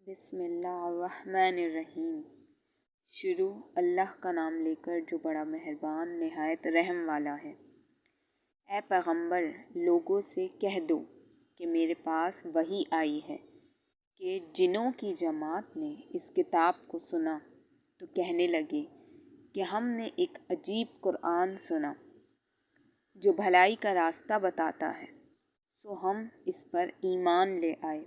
بسم اللہ الرحمن الرحیم۔ شروع اللہ کا نام لے کر جو بڑا مہربان نہایت رحم والا ہے۔ اے پیغمبر، لوگوں سے کہہ دو کہ میرے پاس وحی آئی ہے کہ جنوں کی جماعت نے اس کتاب کو سنا تو کہنے لگے کہ ہم نے ایک عجیب قرآن سنا جو بھلائی کا راستہ بتاتا ہے، سو ہم اس پر ایمان لے آئے،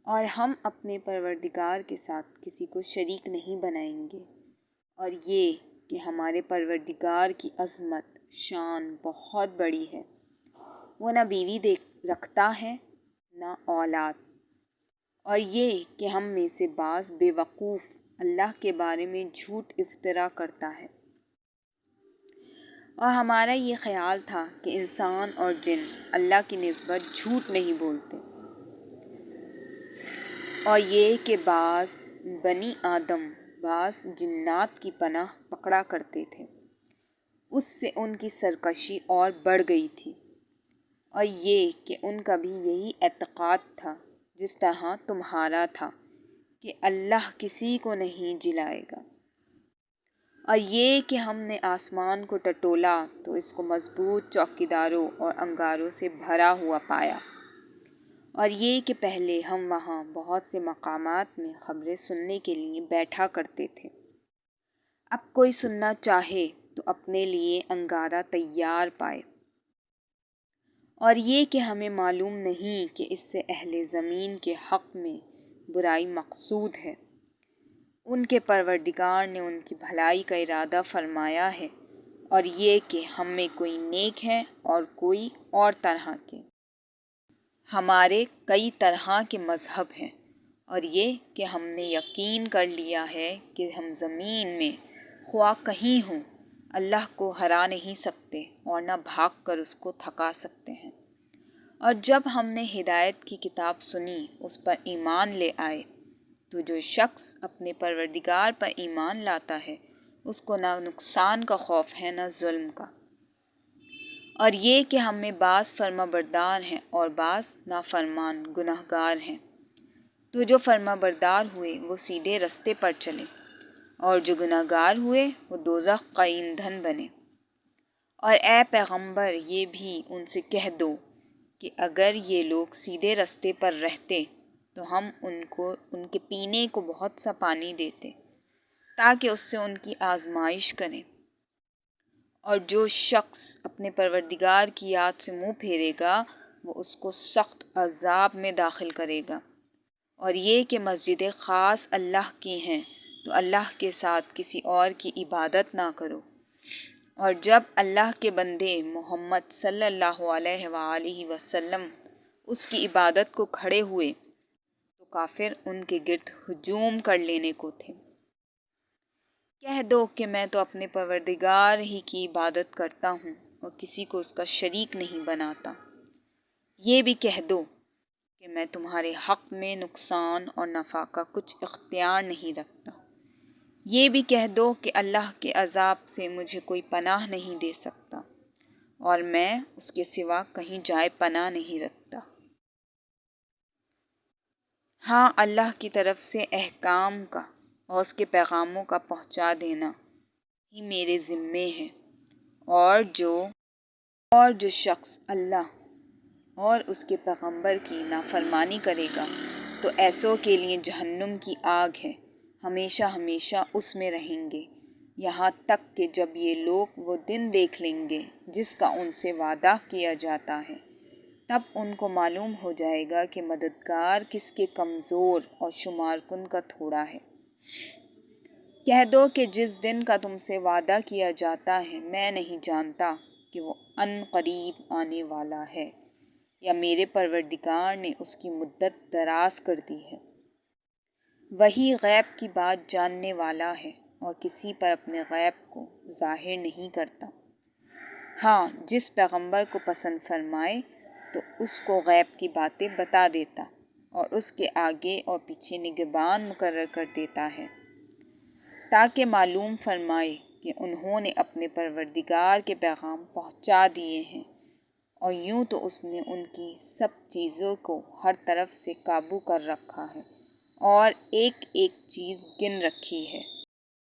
اور ہم اپنے پروردگار کے ساتھ کسی کو شریک نہیں بنائیں گے، اور یہ کہ ہمارے پروردگار کی عظمت شان بہت بڑی ہے۔ وہ نہ بیوی رکھتا ہے نہ اولاد، اور یہ کہ ہم میں سے بعض بے وقوف اللہ کے بارے میں جھوٹ افطرا کرتا ہے، اور ہمارا یہ خیال تھا کہ انسان اور جن اللہ کی نسبت جھوٹ نہیں بولتے، اور یہ کہ بعض بنی آدم بعض جنات کی پناہ پکڑا کرتے تھے، اس سے ان کی سرکشی اور بڑھ گئی تھی، اور یہ کہ ان کا بھی یہی اعتقاد تھا جس طرح تمہارا تھا کہ اللہ کسی کو نہیں جلائے گا، اور یہ کہ ہم نے آسمان کو ٹٹولا تو اس کو مضبوط چوکیداروں اور انگاروں سے بھرا ہوا پایا، اور یہ کہ پہلے ہم وہاں بہت سے مقامات میں خبریں سننے کے لیے بیٹھا کرتے تھے، اب کوئی سننا چاہے تو اپنے لیے انگارہ تیار پائے، اور یہ کہ ہمیں معلوم نہیں کہ اس سے اہل زمین کے حق میں برائی مقصود ہے، ان کے پروردگار نے ان کی بھلائی کا ارادہ فرمایا ہے، اور یہ کہ ہم میں کوئی نیک ہے اور کوئی اور طرح کے، ہمارے کئی طرح کے مذہب ہیں، اور یہ کہ ہم نے یقین کر لیا ہے کہ ہم زمین میں خواہ کہیں ہوں اللہ کو ہرا نہیں سکتے اور نہ بھاگ کر اس کو تھکا سکتے ہیں، اور جب ہم نے ہدایت کی کتاب سنی اس پر ایمان لے آئے، تو جو شخص اپنے پروردگار پر ایمان لاتا ہے اس کو نہ نقصان کا خوف ہے نہ ظلم کا، اور یہ کہ ہم میں بعض فرما بردار ہیں اور بعض نافرمان گناہگار ہیں، تو جو فرما بردار ہوئے وہ سیدھے رستے پر چلے، اور جو گناہگار ہوئے وہ دوزخ کا ایندھن بنے۔ اور اے پیغمبر، یہ بھی ان سے کہہ دو کہ اگر یہ لوگ سیدھے رستے پر رہتے تو ہم ان کے پینے کو بہت سا پانی دیتے تاکہ اس سے ان کی آزمائش کریں، اور جو شخص اپنے پروردگار کی یاد سے منہ پھیرے گا وہ اس کو سخت عذاب میں داخل کرے گا، اور یہ کہ مسجدیں خاص اللہ کی ہیں تو اللہ کے ساتھ کسی اور کی عبادت نہ کرو، اور جب اللہ کے بندے محمد صلی اللہ علیہ وآلہ وسلم اس کی عبادت کو کھڑے ہوئے تو کافر ان کے گرد ہجوم کر لینے کو تھے۔ کہہ دو کہ میں تو اپنے پروردگار ہی کی عبادت کرتا ہوں اور کسی کو اس کا شریک نہیں بناتا۔ یہ بھی کہہ دو کہ میں تمہارے حق میں نقصان اور نفع کا کچھ اختیار نہیں رکھتا۔ یہ بھی کہہ دو کہ اللہ کے عذاب سے مجھے کوئی پناہ نہیں دے سکتا، اور میں اس کے سوا کہیں جائے پناہ نہیں رکھتا۔ ہاں، اللہ کی طرف سے احکام کا اور اس کے پیغاموں کا پہنچا دینا ہی میرے ذمے ہے، اور جو شخص اللہ اور اس کے پیغمبر کی نافرمانی کرے گا تو ایسوں کے لیے جہنم کی آگ ہے، ہمیشہ ہمیشہ اس میں رہیں گے، یہاں تک کہ جب یہ لوگ وہ دن دیکھ لیں گے جس کا ان سے وعدہ کیا جاتا ہے، تب ان کو معلوم ہو جائے گا کہ مددگار کس کے کمزور اور شمار کن کا تھوڑا ہے۔ کہہ دو کہ جس دن کا تم سے وعدہ کیا جاتا ہے میں نہیں جانتا کہ وہ ان قریب آنے والا ہے یا میرے پروردگار نے اس کی مدت دراز کر دی ہے۔ وہی غیب کی بات جاننے والا ہے اور کسی پر اپنے غیب کو ظاہر نہیں کرتا۔ ہاں، جس پیغمبر کو پسند فرمائے تو اس کو غیب کی باتیں بتا دیتا اور اس کے آگے اور پیچھے نگہبان مقرر کر دیتا ہے تاکہ معلوم فرمائے کہ انہوں نے اپنے پروردگار کے پیغام پہنچا دیے ہیں، اور یوں تو اس نے ان کی سب چیزوں کو ہر طرف سے قابو کر رکھا ہے، اور ایک ایک چیز گن رکھی ہے۔